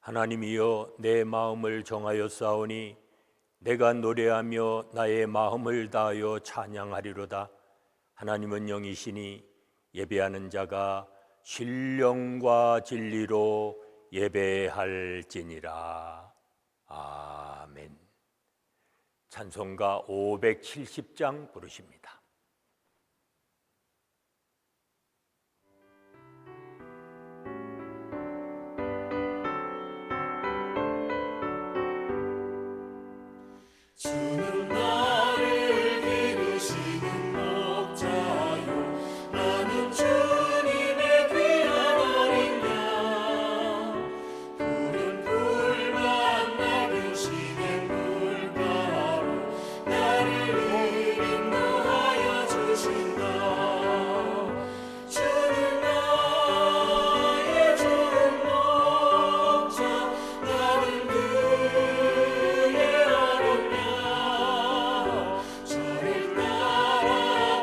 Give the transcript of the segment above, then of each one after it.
하나님이여, 내 마음을 정하여 싸우니 내가 노래하며 나의 마음을 다하여 찬양하리로다. 하나님은 영이시니 예배하는 자가 신령과 진리로 예배할지니라. 아멘. 찬송가 570장 부르십니다. 주는 나를 기르시는 목자요, 나는 주님의 귀한 어린 양. 푸른 풀만 먹이시는 물가로 나를 인도하여 주신다. 주는 나의 좋은 목자, 나는 그의 어린 양. 저를 따라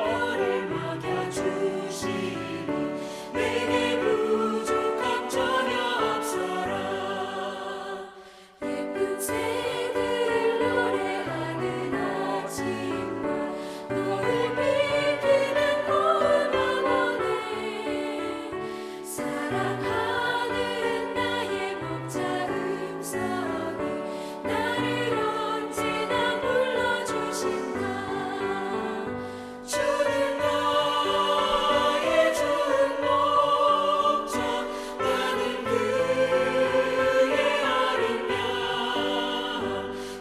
꿀을 먹여주시니 내게 부족함 전혀 없어라. 예쁜 새들 노래하는 아침과 너를 비키는 고운 밤원에 사랑하는 나의 목자 음성이 나를 언제나 불러주신다. 주는 나의 좋은 목자, 나는 그의 어린 양.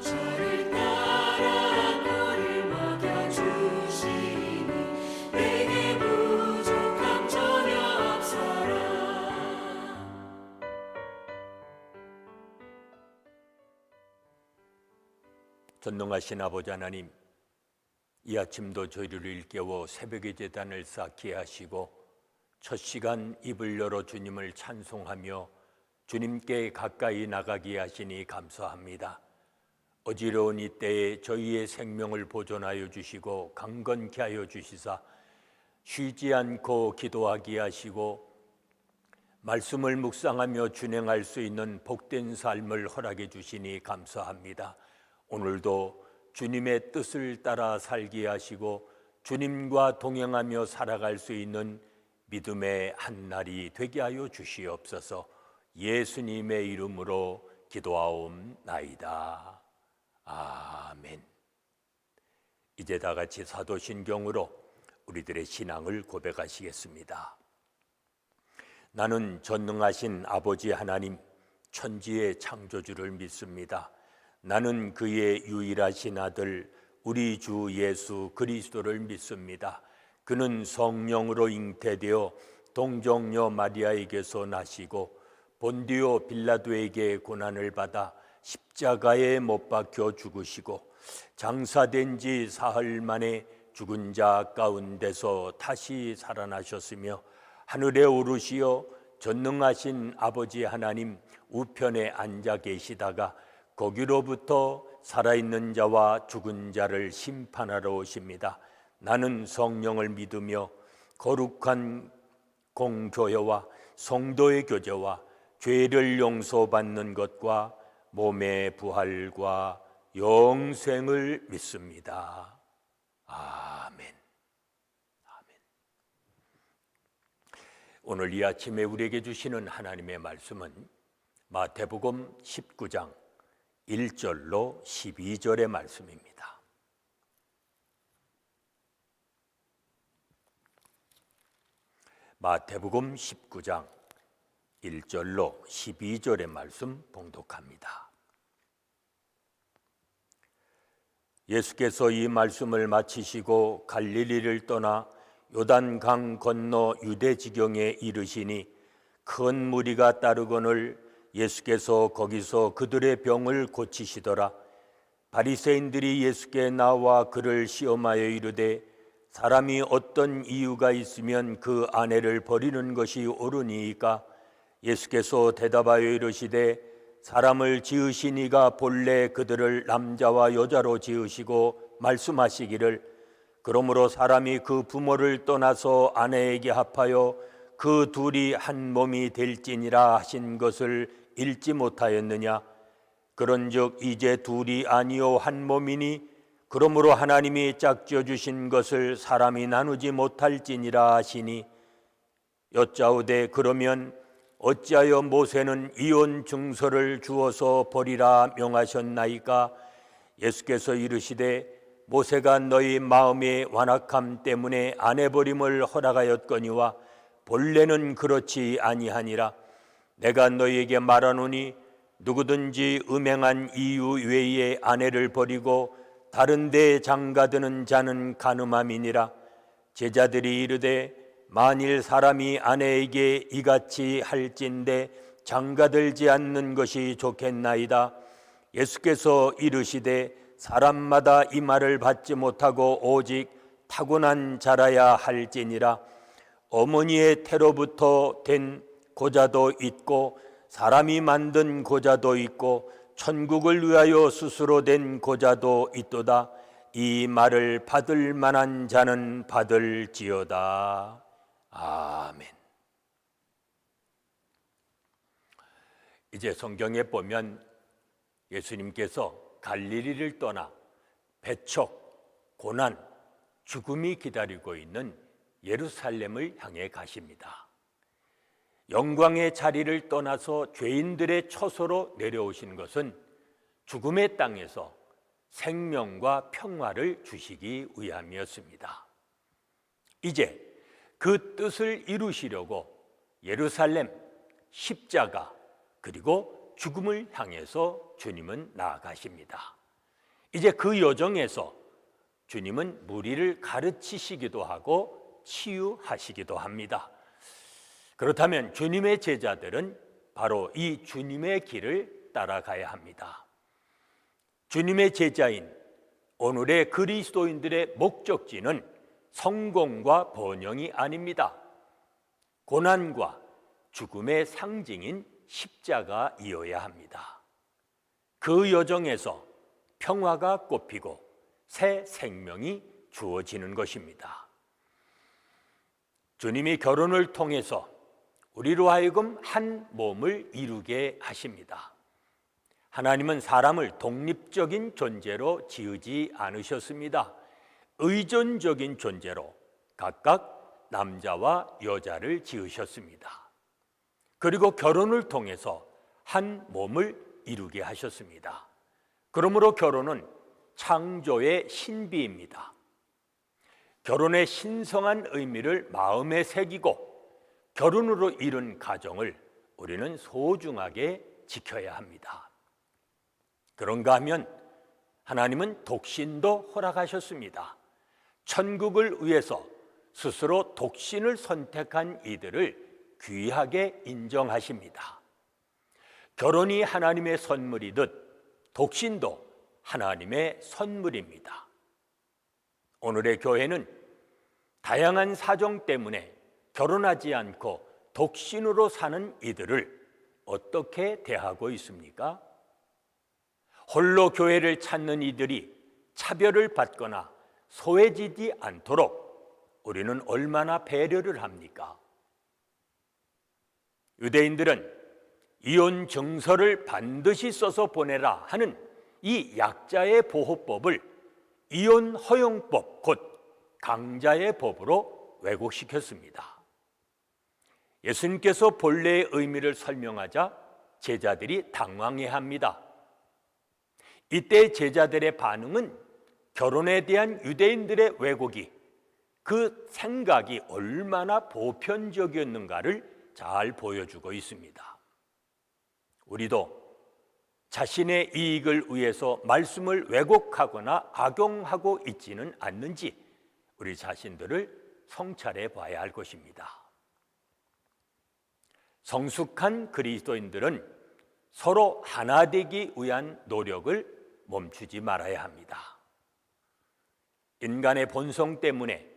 저를 따라 꿀을 먹여주시니 내게 부족함 전혀 없어라. 전능하신 아버지 하나님, 이 아침도 저희를 일깨워 새벽의 제단을 쌓게 하시고 첫 시간 입을 열어 주님을 찬송하며 주님께 가까이 나가게 하시니 감사합니다. 어지러운 이때에 저희의 생명을 보존하여 주시고 강건케 하여 주시사 쉬지 않고 기도하게 하시고 말씀을 묵상하며 준행할 수 있는 복된 삶을 허락해 주시니 감사합니다. 오늘도 주님의 뜻을 따라 살게 하시고 주님과 동행하며 살아갈 수 있는 믿음의 한날이 되게 하여 주시옵소서. 예수님의 이름으로 기도하옵나이다. 아멘. 이제 다 같이 사도신경으로 우리들의 신앙을 고백하시겠습니다. 나는 전능하신 아버지 하나님, 천지의 창조주를 믿습니다. 나는 그의 유일하신 아들 우리 주 예수 그리스도를 믿습니다. 그는 성령으로 잉태되어 동정녀 마리아에게서 나시고 본디오 빌라도에게 고난을 받아 십자가에 못 박혀 죽으시고 장사된 지 사흘 만에 죽은 자 가운데서 다시 살아나셨으며 하늘에 오르시어 전능하신 아버지 하나님 우편에 앉아 계시다가 거기로부터 살아있는 자와 죽은 자를 심판하러 오십니다. 나는 성령을 믿으며 거룩한 공교회와 성도의 교제와 죄를 용서받는 것과 몸의 부활과 영생을 믿습니다. 아멘. 아멘. 오늘 이 아침에 우리에게 주시는 하나님의 말씀은 마태복음 19장 1절로 12절의 말씀입니다. 마태복음 19장 1절로 12절의 말씀 봉독합니다. 예수께서 이 말씀을 마치시고 갈릴리를 떠나 요단강 건너 유대 지경에 이르시니 큰 무리가 따르거늘 예수께서 거기서 그들의 병을 고치시더라. 바리새인들이 예수께 나와 그를 시험하여 이르되 사람이 어떤 이유가 있으면 그 아내를 버리는 것이 옳으니이까? 예수께서 대답하여 이르시되 사람을 지으신 이가 본래 그들을 남자와 여자로 지으시고 말씀하시기를 그러므로 사람이 그 부모를 떠나서 아내에게 합하여 그 둘이 한 몸이 될지니라 하신 것을 읽지 못하였느냐? 그런즉 이제 둘이 아니요 한 몸이니 그러므로 하나님이 짝지어 주신 것을 사람이 나누지 못할지니라 하시니, 여짜오되 그러면 어찌하여 모세는 이혼 증서를 주어서 버리라 명하셨나이까? 예수께서 이르시되 모세가 너희 마음의 완악함 때문에 아내버림을 허락하였거니와 본래는 그렇지 아니하니라. 내가 너희에게 말하노니 누구든지 음행한 이유 외에 아내를 버리고 다른 데 장가드는 자는 간음함이니라. 제자들이 이르되 만일 사람이 아내에게 이같이 할진대 장가들지 않는 것이 좋겠나이다. 예수께서 이르시되 사람마다 이 말을 받지 못하고 오직 타고난 자라야 할지니라. 어머니의 태로부터 된 고자도 있고 사람이 만든 고자도 있고 천국을 위하여 스스로 된 고자도 있도다. 이 말을 받을 만한 자는 받을지어다. 아멘. 이제 성경에 보면 예수님께서 갈릴리를 떠나 배척, 고난, 죽음이 기다리고 있는 예루살렘을 향해 가십니다. 영광의 자리를 떠나서 죄인들의 처소로 내려오신 것은 죽음의 땅에서 생명과 평화를 주시기 위함이었습니다. 이제 그 뜻을 이루시려고 예루살렘, 십자가, 그리고 죽음을 향해서 주님은 나아가십니다. 이제 그 여정에서 주님은 무리를 가르치시기도 하고 치유하시기도 합니다. 그렇다면 주님의 제자들은 바로 이 주님의 길을 따라가야 합니다. 주님의 제자인 오늘의 그리스도인들의 목적지는 성공과 번영이 아닙니다. 고난과 죽음의 상징인 십자가이어야 합니다. 그 여정에서 평화가 꽃피고 새 생명이 주어지는 것입니다. 주님이 결혼을 통해서 우리로 하여금 한 몸을 이루게 하십니다. 하나님은 사람을 독립적인 존재로 지으지 않으셨습니다. 의존적인 존재로 각각 남자와 여자를 지으셨습니다. 그리고 결혼을 통해서 한 몸을 이루게 하셨습니다. 그러므로 결혼은 창조의 신비입니다. 결혼의 신성한 의미를 마음에 새기고 결혼으로 이룬 가정을 우리는 소중하게 지켜야 합니다. 그런가 하면 하나님은 독신도 허락하셨습니다. 천국을 위해서 스스로 독신을 선택한 이들을 귀하게 인정하십니다. 결혼이 하나님의 선물이듯 독신도 하나님의 선물입니다. 오늘의 교회는 다양한 사정 때문에 결혼하지 않고 독신으로 사는 이들을 어떻게 대하고 있습니까? 홀로 교회를 찾는 이들이 차별을 받거나 소외지지 않도록 우리는 얼마나 배려를 합니까? 유대인들은 이혼 증서를 반드시 써서 보내라 하는 이 약자의 보호법을 이혼 허용법, 곧 강자의 법으로 왜곡시켰습니다. 예수님께서 본래의 의미를 설명하자 제자들이 당황해합니다. 이때 제자들의 반응은 결혼에 대한 유대인들의 왜곡이, 그 생각이 얼마나 보편적이었는가를 잘 보여주고 있습니다. 우리도 자신의 이익을 위해서 말씀을 왜곡하거나 악용하고 있지는 않는지 우리 자신들을 성찰해 봐야 할 것입니다. 성숙한 그리스도인들은 서로 하나 되기 위한 노력을 멈추지 말아야 합니다. 인간의 본성 때문에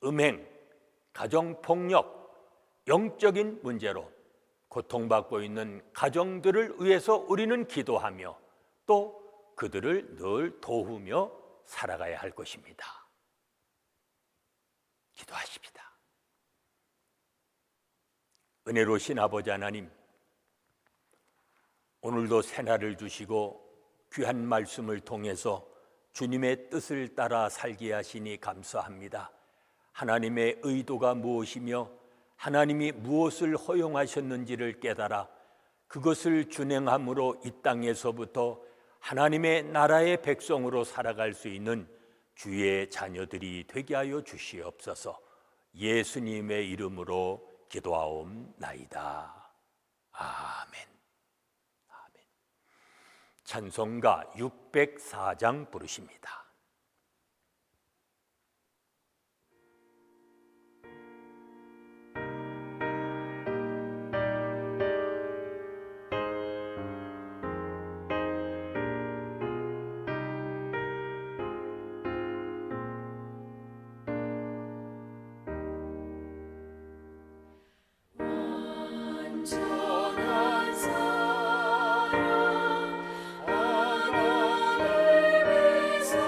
음행, 가정폭력, 영적인 문제로 고통받고 있는 가정들을 위해서 우리는 기도하며 또 그들을 늘 도우며 살아가야 할 것입니다. 기도하십시다. 은혜로우신 아버지 하나님, 오늘도 새날을 주시고 귀한 말씀을 통해서 주님의 뜻을 따라 살게 하시니 감사합니다. 하나님의 의도가 무엇이며 하나님이 무엇을 허용하셨는지를 깨달아 그것을 준행함으로 이 땅에서부터 하나님의 나라의 백성으로 살아갈 수 있는 주의 자녀들이 되게 하여 주시옵소서. 예수님의 이름으로 기도하옵나이다. 아멘. 아멘. 찬송가 604장 부르십니다. 온전한 사랑 하나님을 위해서라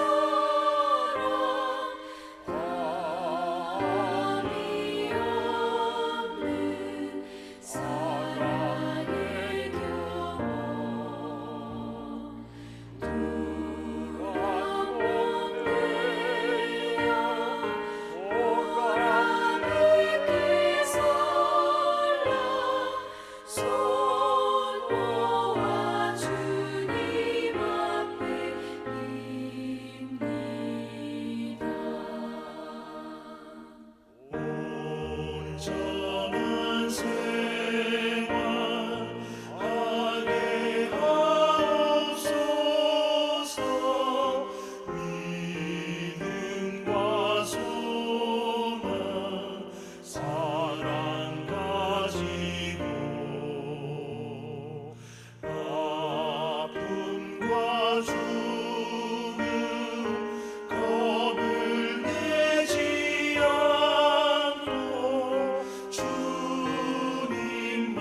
함이 없는 사랑의 경험 두려움 없네요 오라 믿게 설라 손 모아 주님 앞에 입니다. 온전한 생활 하게 하옵소서 믿음과 소망 사랑 가지고 아픔과 죽음 겁을 내지 않고 주님만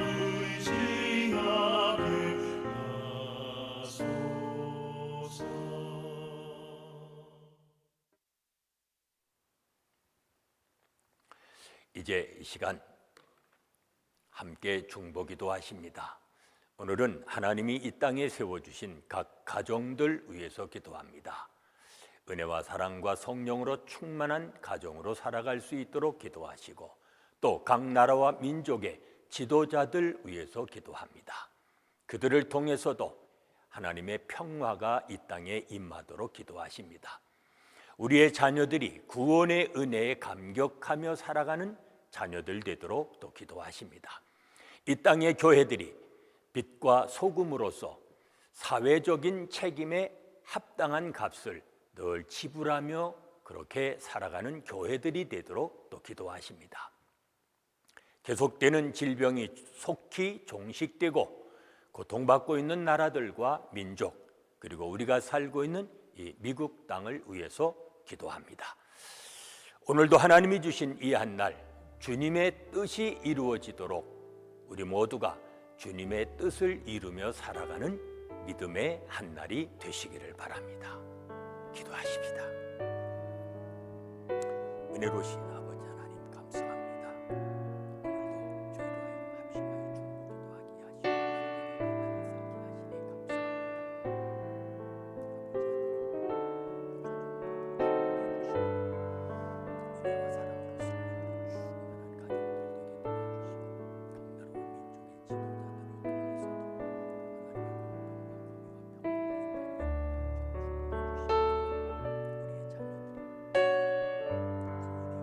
의지하게 하소서. 이제 이 시간 함께 중보기도 하십니다. 오늘은 하나님이 이 땅에 세워주신 각 가정들 위해서 기도합니다. 은혜와 사랑과 성령으로 충만한 가정으로 살아갈 수 있도록 기도하시고 또 각 나라와 민족의 지도자들 위해서 기도합니다. 그들을 통해서도 하나님의 평화가 이 땅에 임하도록 기도하십니다. 우리의 자녀들이 구원의 은혜에 감격하며 살아가는 자녀들 되도록 또 기도하십니다. 이 땅의 교회들이 빛과 소금으로서 사회적인 책임에 합당한 값을 늘 지불하며 그렇게 살아가는 교회들이 되도록 또 기도하십니다. 계속되는 질병이 속히 종식되고 고통받고 있는 나라들과 민족 그리고 우리가 살고 있는 이 미국 땅을 위해서 기도합니다. 오늘도 하나님이 주신 이 한 날 주님의 뜻이 이루어지도록 우리 모두가 주님의 뜻을 이루며 살아가는 믿음의 한 날이 되시기를 바랍니다. 기도하십시다. 은혜로우신 아버지 하나님 감사합니다. 오늘도 저희로 하여금 합심하여 중보기도하게 하시고 하시니 감사합니다. 은혜와 사랑으로 승리를 충만한 가정들이 되게 도와주시고 각 나라와 민족의 지도자들을 통해서 하나님의 공평과 공의와 평화를 이루어주시고 우리의 자녀들이 구원의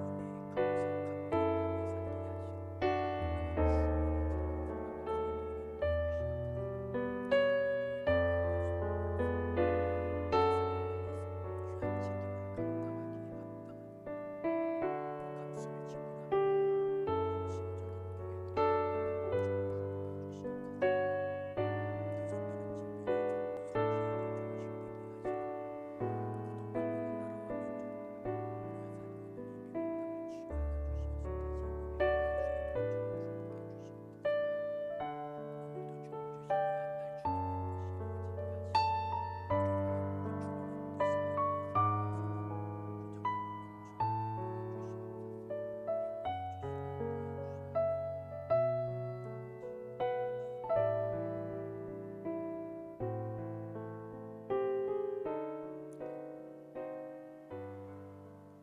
은혜에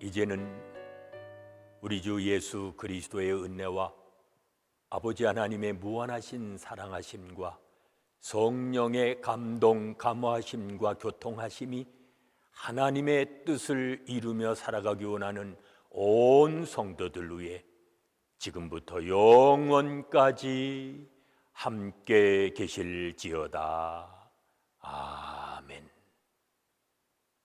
이제는 우리 주 예수 그리스도의 은혜와 아버지 하나님의 무한하신 사랑하심과 성령의 감동, 감화하심과 교통하심이 하나님의 뜻을 이루며 살아가기 원하는 온 성도들 위해 지금부터 영원까지 함께 계실지어다.